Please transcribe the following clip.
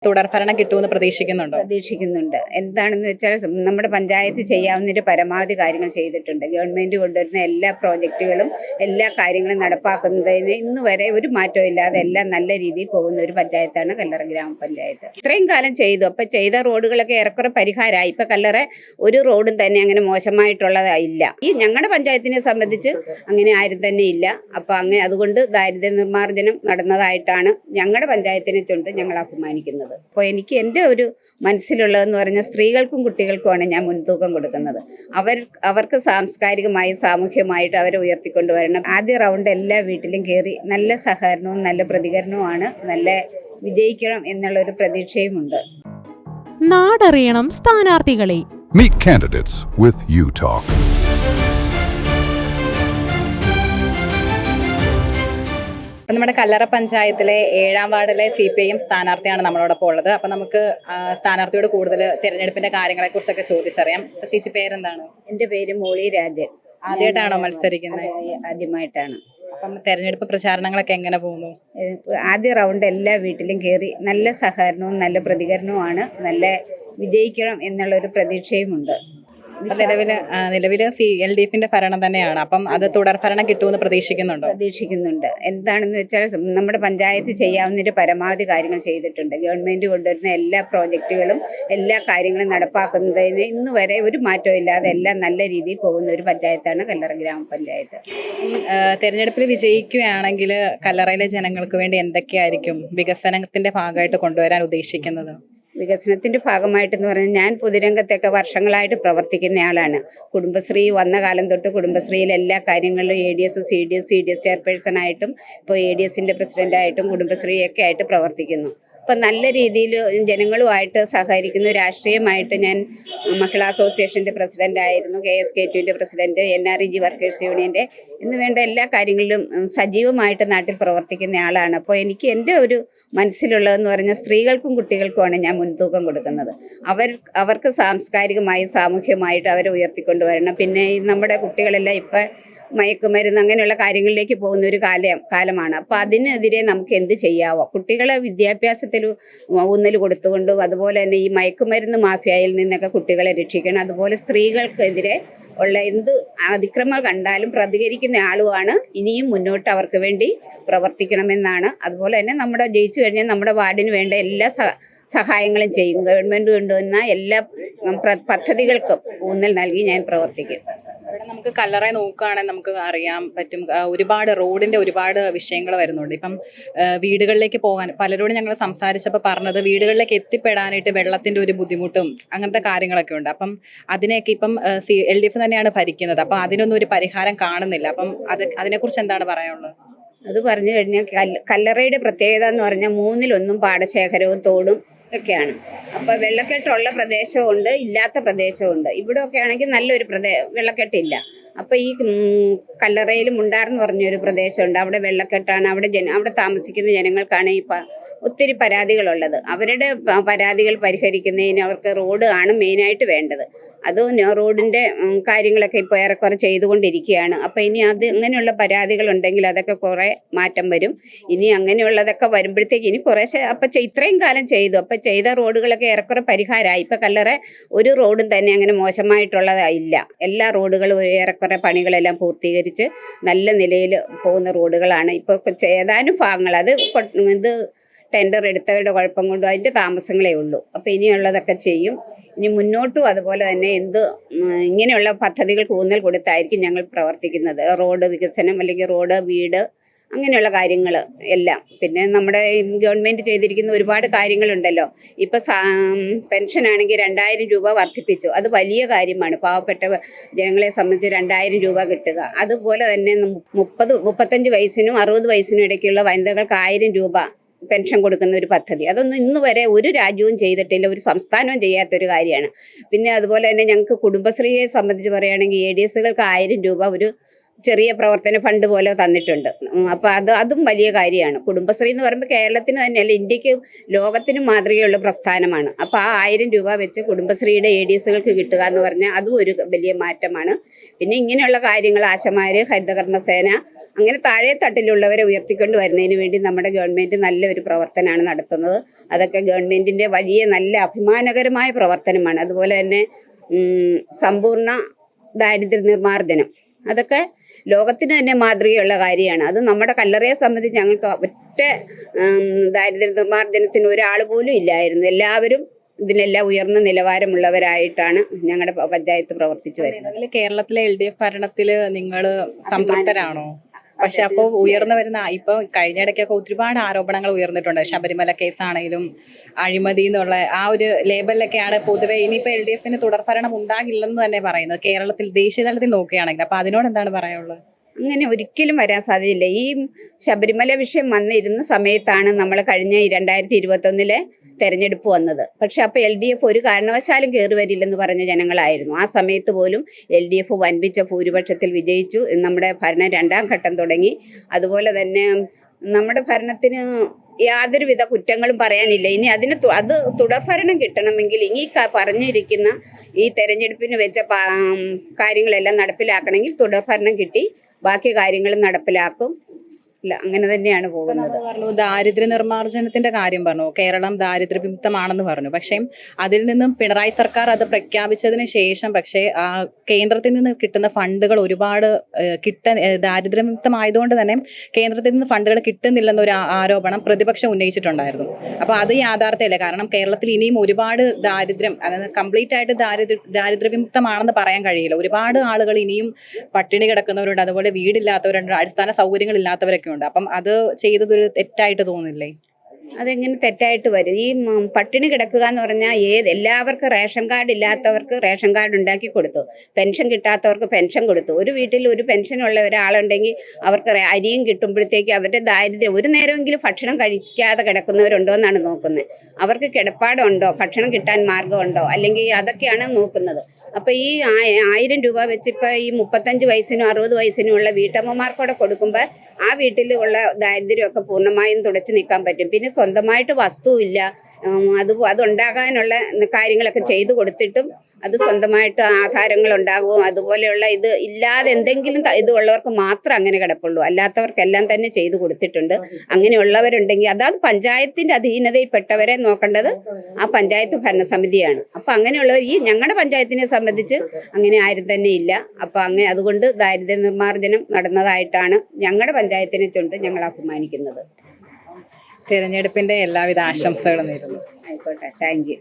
തുടർഭരണം കിട്ടുമെന്ന് പ്രതീക്ഷിക്കുന്നുണ്ടോ? പ്രതീക്ഷിക്കുന്നുണ്ട്. എന്താണെന്ന് വെച്ചാൽ നമ്മുടെ പഞ്ചായത്ത് ചെയ്യാവുന്നതിന്റെ പരമാവധി കാര്യങ്ങൾ ചെയ്തിട്ടുണ്ട്. ഗവൺമെന്റ് കൊണ്ടുവരുന്ന എല്ലാ പ്രോജക്റ്റുകളും എല്ലാ കാര്യങ്ങളും നടപ്പാക്കുന്നതിന് ഇന്ന് വരെ ഒരു മാറ്റവും ഇല്ലാതെ എല്ലാം നല്ല രീതിയിൽ പോകുന്ന ഒരു പഞ്ചായത്താണ് കല്ലറ ഗ്രാമപഞ്ചായത്ത്. ഇത്രയും കാലം ചെയ്തു. അപ്പൊ ചെയ്ത റോഡുകളൊക്കെ ഏറെക്കുറെ പരിഹാരമായി. ഇപ്പൊ കല്ലറ ഒരു റോഡും തന്നെ അങ്ങനെ മോശമായിട്ടുള്ളതായില്ല. ഈ ഞങ്ങളുടെ പഞ്ചായത്തിനെ സംബന്ധിച്ച് അങ്ങനെ ആരും തന്നെ ഇല്ല. അപ്പൊ അങ്ങനെ അതുകൊണ്ട് ദാരിദ്ര്യ നിർമ്മാർജ്ജനം നടന്നതായിട്ടാണ് ഞങ്ങളുടെ പഞ്ചായത്തിനെ കൊണ്ട് ഞങ്ങൾ അഭിമാനിക്കുന്നത്. അപ്പോൾ എനിക്ക് എൻ്റെ ഒരു മനസ്സിലുള്ളതെന്ന് പറഞ്ഞാൽ സ്ത്രീകൾക്കും കുട്ടികൾക്കുമാണ് ഞാൻ മുൻതൂക്കം കൊടുക്കുന്നത്. അവർക്ക് സാംസ്കാരികമായും സാമൂഹ്യമായിട്ട് അവരെ ഉയർത്തിക്കൊണ്ടുവരണം. ആദ്യ റൗണ്ട് എല്ലാ വീട്ടിലും കയറി നല്ല സഹകരണവും നല്ല പ്രതികരണവുമാണ്, നല്ല വിജയിക്കണം എന്നുള്ളൊരു പ്രതീക്ഷയുമുണ്ട്. നാടറിയണം സ്ഥാനാർത്ഥികളെ. Meet candidates with UTalk. നമ്മുടെ കല്ലറ പഞ്ചായത്തിലെ 7ാം വാർഡിലെ CPIM സ്ഥാനാർത്ഥിയാണ് നമ്മളോടൊപ്പം ഉള്ളത്. അപ്പൊ നമുക്ക് സ്ഥാനാർത്ഥിയോട് കൂടുതൽ തെരഞ്ഞെടുപ്പിന്റെ കാര്യങ്ങളെ കുറിച്ചൊക്കെ ചോദിച്ചറിയാം. ചേച്ചി പേരെന്താണ്? എൻ്റെ പേര് മോളി രാജൻ. ആദ്യമായിട്ടാണോ മത്സരിക്കുന്നത്? ആദ്യമായിട്ടാണ്. അപ്പം തെരഞ്ഞെടുപ്പ് പ്രചാരണങ്ങളൊക്കെ എങ്ങനെ പോകുന്നു? ആദ്യ റൗണ്ട് എല്ലാ വീട്ടിലും കയറി നല്ല സഹകരണവും നല്ല പ്രതികരണവുമാണ്, നല്ല വിജയിക്കണം എന്നുള്ളൊരു പ്രതീക്ഷയുമുണ്ട്. നിലവില് LDFന്റെ ഭരണം തന്നെയാണ്. അപ്പം അത് തുടർഭരണം കിട്ടുമെന്ന് പ്രതീക്ഷിക്കുന്നുണ്ടോ? പ്രതീക്ഷിക്കുന്നുണ്ട്. എന്താണെന്ന് വെച്ചാൽ നമ്മുടെ പഞ്ചായത്ത് ചെയ്യാവുന്നതിന്റെ പരമാവധി കാര്യങ്ങൾ ചെയ്തിട്ടുണ്ട്. ഗവൺമെന്റ് കൊണ്ടുവരുന്ന എല്ലാ പ്രോജക്റ്റുകളും എല്ലാ കാര്യങ്ങളും നടപ്പാക്കുന്നതിന് ഇന്ന് വരെ ഒരു മാറ്റവും ഇല്ലാതെ എല്ലാം നല്ല രീതിയിൽ പോകുന്ന ഒരു പഞ്ചായത്താണ് കല്ലറ ഗ്രാമപഞ്ചായത്ത്. തെരഞ്ഞെടുപ്പിൽ വിജയിക്കുകയാണെങ്കിൽ കല്ലറയിലെ ജനങ്ങൾക്ക് വേണ്ടി എന്തൊക്കെയായിരിക്കും വികസനത്തിന്റെ ഭാഗമായിട്ട് കൊണ്ടുവരാൻ ഉദ്ദേശിക്കുന്നത്? വികസനത്തിന്റെ ഭാഗമായിട്ടെന്ന് പറഞ്ഞാൽ ഞാൻ പൊതുരംഗത്തൊക്കെ വർഷങ്ങളായിട്ട് പ്രവർത്തിക്കുന്നയാളാണ്. കുടുംബശ്രീ വന്ന കാലം തൊട്ട് കുടുംബശ്രീയിൽ എല്ലാ കാര്യങ്ങളിലും ADS, CDS ചെയർപേഴ്സണായിട്ടും ഇപ്പോൾ ADSന്റെ പ്രസിഡന്റായിട്ടും കുടുംബശ്രീയൊക്കെ ആയിട്ട് പ്രവർത്തിക്കുന്നു. അപ്പം നല്ല രീതിയിൽ ജനങ്ങളുമായിട്ട് സഹകരിക്കുന്നു. രാഷ്ട്രീയമായിട്ട് ഞാൻ മഹിളാ അസോസിയേഷൻ്റെ പ്രസിഡൻ്റായിരുന്നു, KSK2ൻ്റെ പ്രസിഡന്റ്, NREG വർക്കേഴ്സ് യൂണിയൻ്റെ എന്ന് വേണ്ട എല്ലാ കാര്യങ്ങളിലും സജീവമായിട്ട് നാട്ടിൽ പ്രവർത്തിക്കുന്ന ആളാണ്. അപ്പോൾ എനിക്ക് എൻ്റെ ഒരു മനസ്സിലുള്ളതെന്ന് പറഞ്ഞാൽ സ്ത്രീകൾക്കും കുട്ടികൾക്കുമാണ് ഞാൻ മുൻതൂക്കം കൊടുക്കുന്നത്. അവർക്ക് സാംസ്കാരികമായും സാമൂഹ്യമായിട്ട് അവരെ ഉയർത്തിക്കൊണ്ടുവരണം. പിന്നെ നമ്മുടെ കുട്ടികളെല്ലാം ഇപ്പം മയക്കുമരുന്ന് അങ്ങനെയുള്ള കാര്യങ്ങളിലേക്ക് പോകുന്ന ഒരു കാലമാണ്. അപ്പോൾ അതിനെതിരെ നമുക്ക് എന്ത് ചെയ്യാവോ? കുട്ടികളെ വിദ്യാഭ്യാസത്തിൽ ഊന്നൽ കൊടുത്തുകൊണ്ടും അതുപോലെ തന്നെ ഈ മയക്കുമരുന്ന് മാഫിയയിൽ നിന്നൊക്കെ കുട്ടികളെ രക്ഷിക്കണം. അതുപോലെ സ്ത്രീകൾക്കെതിരെ ഉള്ള എന്ത് അതിക്രമം കണ്ടാലും പ്രതികരിക്കുന്ന ആളുമാണ്. ഇനിയും മുന്നോട്ട് അവർക്ക് വേണ്ടി പ്രവർത്തിക്കണമെന്നാണ്. അതുപോലെ തന്നെ നമ്മുടെ ജയിച്ചു കഴിഞ്ഞാൽ നമ്മുടെ വാർഡിന് വേണ്ട എല്ലാ സഹായങ്ങളും ചെയ്യും. ഗവൺമെൻറ് കൊണ്ടുവന്ന എല്ലാ പദ്ധതികൾക്കും ഊന്നൽ നൽകി ഞാൻ പ്രവർത്തിക്കും. നമുക്ക് കല്ലറ നോക്കുകയാണെങ്കിൽ നമുക്ക് അറിയാൻ പറ്റും, റോഡിന്റെ ഒരുപാട് വിഷയങ്ങൾ വരുന്നുണ്ട്. ഇപ്പം വീടുകളിലേക്ക് പോകാൻ പലരോടും ഞങ്ങൾ സംസാരിച്ചപ്പോൾ പറഞ്ഞത് വീടുകളിലേക്ക് എത്തിപ്പെടാനായിട്ട് വെള്ളത്തിന്റെ ഒരു ബുദ്ധിമുട്ടും അങ്ങനത്തെ കാര്യങ്ങളൊക്കെ ഉണ്ട്. അപ്പം അതിനെയൊക്കെ ഇപ്പം LDF തന്നെയാണ് ഭരിക്കുന്നത്. അപ്പം അതിനൊന്നും ഒരു പരിഹാരം കാണുന്നില്ല. അപ്പം അതിനെക്കുറിച്ച് എന്താണ് പറയാനുള്ളത്? അത് പറഞ്ഞു കഴിഞ്ഞാൽ കല്ലറയുടെ പ്രത്യേകത എന്ന് പറഞ്ഞാൽ 3/1 പാടശേഖരവും തോടും ഒക്കെയാണ്. അപ്പോൾ വെള്ളക്കെട്ടുള്ള പ്രദേശമുണ്ട്, ഇല്ലാത്ത പ്രദേശമുണ്ട്. ഇവിടെയൊക്കെ ആണെങ്കിൽ നല്ലൊരു വെള്ളക്കെട്ടില്ല. അപ്പോൾ ഈ കല്ലറയിൽ മുണ്ടാർന്ന് പറഞ്ഞൊരു പ്രദേശമുണ്ട്. അവിടെ വെള്ളക്കെട്ടാണ്. അവിടെ താമസിക്കുന്ന ജനങ്ങൾക്കാണ് ഒത്തിരി പരാതികളുള്ളത്. അവരുടെ പരാതികൾ പരിഹരിക്കുന്നതിന് അവർക്ക് റോഡ് ആണ് മെയിനായിട്ട് വേണ്ടത്. അത് റോഡിൻ്റെ കാര്യങ്ങളൊക്കെ ഇപ്പോൾ ഏറെക്കുറെ ചെയ്തുകൊണ്ടിരിക്കുകയാണ്. അപ്പോൾ ഇനി അങ്ങനെയുള്ള പരാതികളുണ്ടെങ്കിൽ അതൊക്കെ കുറേ മാറ്റം വരും. ഇനി അങ്ങനെയുള്ളതൊക്കെ വരുമ്പോഴത്തേക്ക് ഇനി കുറേശ്ശെ ഇത്രയും കാലം ചെയ്തു. അപ്പോൾ ചെയ്ത റോഡുകളൊക്കെ ഏറെക്കുറെ പരിഹാരമായി. ഇപ്പോൾ കല്ലറ ഒരു റോഡും തന്നെ അങ്ങനെ മോശമായിട്ടുള്ളതായില്ല. എല്ലാ റോഡുകളും ഏറെക്കുറെ പണികളെല്ലാം പൂർത്തീകരിച്ച് നല്ല നിലയിൽ പോകുന്ന റോഡുകളാണ്. ഇപ്പോൾ ഏതാനും ഭാഗങ്ങൾ ഇത് ടെൻഡർ എടുത്തവരുടെ കുഴപ്പം കൊണ്ടും അതിൻ്റെ താമസങ്ങളേ ഉള്ളൂ. അപ്പോൾ ഇനിയുള്ളതൊക്കെ ചെയ്യും. ഇനി മുന്നോട്ടും അതുപോലെ തന്നെ ഇങ്ങനെയുള്ള പദ്ധതികൾക്ക് ഊന്നൽ കൊടുത്തായിരിക്കും ഞങ്ങൾ പ്രവർത്തിക്കുന്നത്. റോഡ് വികസനം അല്ലെങ്കിൽ റോഡ്, വീട്, അങ്ങനെയുള്ള കാര്യങ്ങൾ എല്ലാം. പിന്നെ നമ്മുടെ ഗവൺമെൻറ് ചെയ്തിരിക്കുന്ന ഒരുപാട് കാര്യങ്ങളുണ്ടല്ലോ. ഇപ്പോൾ പെൻഷനാണെങ്കിൽ 2000 രൂപ വർദ്ധിപ്പിച്ചു. അത് വലിയ കാര്യമാണ്. പാവപ്പെട്ട ജനങ്ങളെ സംബന്ധിച്ച് 2000 രൂപ കിട്ടുക. അതുപോലെ തന്നെ 35 വയസ്സിനും 60 വയസ്സിനും ഇടയ്ക്കുള്ള വനിതകൾക്ക് 1000 രൂപ പെൻഷൻ കൊടുക്കുന്ന ഒരു പദ്ധതി. അതൊന്നും ഇന്ന് വരെ ഒരു രാജ്യവും ചെയ്തിട്ടില്ല, ഒരു സംസ്ഥാനവും ചെയ്യാത്തൊരു കാര്യമാണ്. പിന്നെ അതുപോലെ തന്നെ ഞങ്ങൾക്ക് കുടുംബശ്രീയെ സംബന്ധിച്ച് പറയുകയാണെങ്കിൽ ADSകൾക്ക് 1000 രൂപ ഒരു ചെറിയ പ്രവർത്തന ഫണ്ട് പോലെ തന്നിട്ടുണ്ട്. അപ്പോൾ അതും വലിയ കാര്യമാണ്. കുടുംബശ്രീ എന്ന് പറയുമ്പോൾ കേരളത്തിന് തന്നെയല്ല, ഇന്ത്യക്ക് ലോകത്തിന് മാതൃകയുള്ള പ്രസ്ഥാനമാണ്. അപ്പോൾ ആ 1000 രൂപ വെച്ച് കുടുംബശ്രീയുടെ ADSകൾക്ക് കിട്ടുക എന്ന് പറഞ്ഞാൽ അതും ഒരു വലിയ മാറ്റമാണ്. പിന്നെ ഇങ്ങനെയുള്ള കാര്യങ്ങൾ ആശമാർ, ഹരിതകർമ്മസേന അങ്ങനെ താഴെ തട്ടിലുള്ളവരെ ഉയർത്തിക്കൊണ്ട് വരുന്നതിന് വേണ്ടി നമ്മുടെ ഗവൺമെൻറ് നല്ലൊരു പ്രവർത്തനമാണ് നടത്തുന്നത്. അതൊക്കെ ഗവൺമെൻറ്റിൻ്റെ വലിയ നല്ല അഭിമാനകരമായ പ്രവർത്തനമാണ്. അതുപോലെ തന്നെ സമ്പൂർണ്ണ ദാരിദ്ര്യ നിർമ്മാർജ്ജനം, അതൊക്കെ ലോകത്തിന് തന്നെ മാതൃകയുള്ള കാര്യമാണ്. അത് നമ്മുടെ കല്ലറയെ സംബന്ധിച്ച് ഞങ്ങൾക്ക് ഒറ്റ ദാരിദ്ര്യ നിർമ്മാർജ്ജനത്തിന് ഒരാൾ പോലും ഇല്ലായിരുന്നു. എല്ലാവരും ഇതിനെല്ലാം ഉയർന്ന നിലവാരമുള്ളവരായിട്ടാണ് ഞങ്ങളുടെ പഞ്ചായത്ത് പ്രവർത്തിച്ചു വരുന്നത്. കേരളത്തിലെ LDF ഭരണത്തിൽ നിങ്ങൾ സംതൃപ്തരാണോ? പക്ഷെ അപ്പോൾ ഉയർന്നു വരുന്ന ഇപ്പൊ കഴിഞ്ഞിടയ്ക്കൊക്കെ ഒരുപാട് ആരോപണങ്ങൾ ഉയർന്നിട്ടുണ്ട്. ശബരിമല കേസാണെങ്കിലും അഴിമതി എന്നുള്ള ആ ഒരു ലേബലിലൊക്കെയാണ് പൊതുവെ ഇനിയിപ്പോ LDFന് തുടർഭരണം ഉണ്ടാകില്ലെന്ന് തന്നെ പറയുന്നത് കേരളത്തിൽ ദേശീയ തലത്തിൽ നോക്കുകയാണെങ്കിൽ. അപ്പൊ അതിനോട് എന്താണ് പറയാനുള്ളത്? അങ്ങനെ ഒരിക്കലും വരാൻ സാധ്യതയില്ല. ഈ ശബരിമല വിഷയം വന്നിരുന്ന സമയത്താണ് നമ്മൾ കഴിഞ്ഞ 2021 തെരഞ്ഞെടുപ്പ് വന്നത്. പക്ഷെ അപ്പോൾ LDF ഒരു കാരണവശാലും കയറി വരില്ലെന്ന് പറഞ്ഞ ജനങ്ങളായിരുന്നു. ആ സമയത്ത് പോലും LDF വൻപിച്ച ഭൂരിപക്ഷത്തിൽ വിജയിച്ചു. നമ്മുടെ ഭരണം 2ാം ഘട്ടം തുടങ്ങി. അതുപോലെ തന്നെ നമ്മുടെ ഭരണത്തിന് യാതൊരുവിധ കുറ്റങ്ങളും പറയാനില്ല. ഇനി അത് തുടർഭരണം കിട്ടണമെങ്കിൽ ഇനി പറഞ്ഞിരിക്കുന്ന ഈ തെരഞ്ഞെടുപ്പിന് വെച്ച കാര്യങ്ങളെല്ലാം നടപ്പിലാക്കണമെങ്കിൽ തുടർഭരണം കിട്ടി ബാക്കി കാര്യങ്ങളും നടപ്പിലാക്കും. അങ്ങനെ തന്നെയാണ് പോകുന്നത്. ദാരിദ്ര്യ നിർമ്മാർജ്ജനത്തിന്റെ കാര്യം പറഞ്ഞു, കേരളം ദാരിദ്ര്യ വിമുക്തമാണെന്ന് പറഞ്ഞു. പക്ഷേ അതിൽ നിന്നും പിണറായി സർക്കാർ അത് പ്രഖ്യാപിച്ചതിന് ശേഷം പക്ഷേ കേന്ദ്രത്തിൽ നിന്ന് കിട്ടുന്ന ഫണ്ടുകൾ ഒരുപാട് ദാരിദ്ര്യ വിമുക്തമായതുകൊണ്ട് തന്നെ കേന്ദ്രത്തിൽ നിന്ന് ഫണ്ടുകൾ കിട്ടുന്നില്ലെന്നൊരു ആരോപണം പ്രതിപക്ഷം ഉന്നയിച്ചിട്ടുണ്ടായിരുന്നു. അപ്പോൾ അത് യാഥാർത്ഥ്യമല്ല. കാരണം കേരളത്തിൽ ഇനിയും ഒരുപാട് ദാരിദ്ര്യം, അതായത് കംപ്ലീറ്റ് ആയിട്ട് ദാരിദ്ര്യ വിമുക്തമാണെന്ന് പറയാൻ കഴിയില്ല. ഒരുപാട് ആളുകൾ ഇനിയും പട്ടിണി കിടക്കുന്നവരുണ്ട്, അതുപോലെ വീടില്ലാത്തവരുണ്ട്, അടിസ്ഥാന സൗകര്യങ്ങൾ ഇല്ലാത്തവരൊക്കെ ഉണ്ട്. അപ്പം അത് ചെയ്തതൊരു തെറ്റായിട്ട് തോന്നില്ലേ? അതെങ്ങനെ തെറ്റായിട്ട് വരും? ഈ പട്ടിണി കിടക്കുക എന്ന് പറഞ്ഞാൽ എല്ലാവർക്കും റേഷൻ കാർഡ് ഇല്ലാത്തവർക്ക് റേഷൻ കാർഡ് ഉണ്ടാക്കി കൊടുത്തു, പെൻഷൻ കിട്ടാത്തവർക്ക് പെൻഷൻ കൊടുത്തു. ഒരു വീട്ടിൽ ഒരു പെൻഷനുള്ള ഒരാളുണ്ടെങ്കിൽ അവർക്ക് അരിയും കിട്ടുമ്പോഴത്തേക്ക് അവരുടെ ദാരിദ്ര്യം, ഒരു നേരമെങ്കിലും ഭക്ഷണം കഴിക്കാതെ കിടക്കുന്നവരുണ്ടോ എന്നാണ് നോക്കുന്നത്. അവർക്ക് കിടപ്പാടുണ്ടോ, ഭക്ഷണം കിട്ടാൻ മാർഗമുണ്ടോ, അല്ലെങ്കിൽ അതൊക്കെയാണ് നോക്കുന്നത്. അപ്പോൾ ഈ 1000 രൂപ വെച്ചിപ്പോൾ ഈ 35 വയസ്സിനും 60 വയസ്സിനും ഉള്ള വീട്ടമ്മമാർക്കൂടെ കൊടുക്കുമ്പോൾ ആ വീട്ടിലുള്ള ദാരിദ്ര്യമൊക്കെ പൂർണ്ണമായും തുടച്ചു നീക്കാൻ പറ്റും. പിന്നെ സ്വന്തമായിട്ട് വസ്തുവില്ല, അതുണ്ടാകാനുള്ള കാര്യങ്ങളൊക്കെ ചെയ്തു കൊടുത്തിട്ടും അത് സ്വന്തമായിട്ട് ആധാരങ്ങൾ ഉണ്ടാകും. അതുപോലെയുള്ള ഇത് ഇല്ലാതെ എന്തെങ്കിലും ഇതുള്ളവർക്ക് മാത്രം അങ്ങനെ കിടപ്പുള്ളൂ. അല്ലാത്തവർക്കെല്ലാം തന്നെ ചെയ്തു കൊടുത്തിട്ടുണ്ട്. അങ്ങനെയുള്ളവരുണ്ടെങ്കിൽ അതാത് പഞ്ചായത്തിൻ്റെ അധീനതയിൽപ്പെട്ടവരെ നോക്കേണ്ടത് ആ പഞ്ചായത്ത് ഭരണസമിതിയാണ്. അപ്പം അങ്ങനെയുള്ളവർ ഈ ഞങ്ങളുടെ പഞ്ചായത്തിനെ സംബന്ധിച്ച് അങ്ങനെ ആരും തന്നെ ഇല്ല. അപ്പം അതുകൊണ്ട് ദാരിദ്ര്യ നിർമ്മാർജ്ജനം നടന്നതായിട്ടാണ് ഞങ്ങളുടെ പഞ്ചായത്തിനെ കൊണ്ട് ഞങ്ങൾ അഭിമാനിക്കുന്നത്. തിരഞ്ഞെടുപ്പിന്റെ എല്ലാവിധ ആശംസകളും നേരുന്നു. ആയിക്കോട്ടെ, താങ്ക് യു.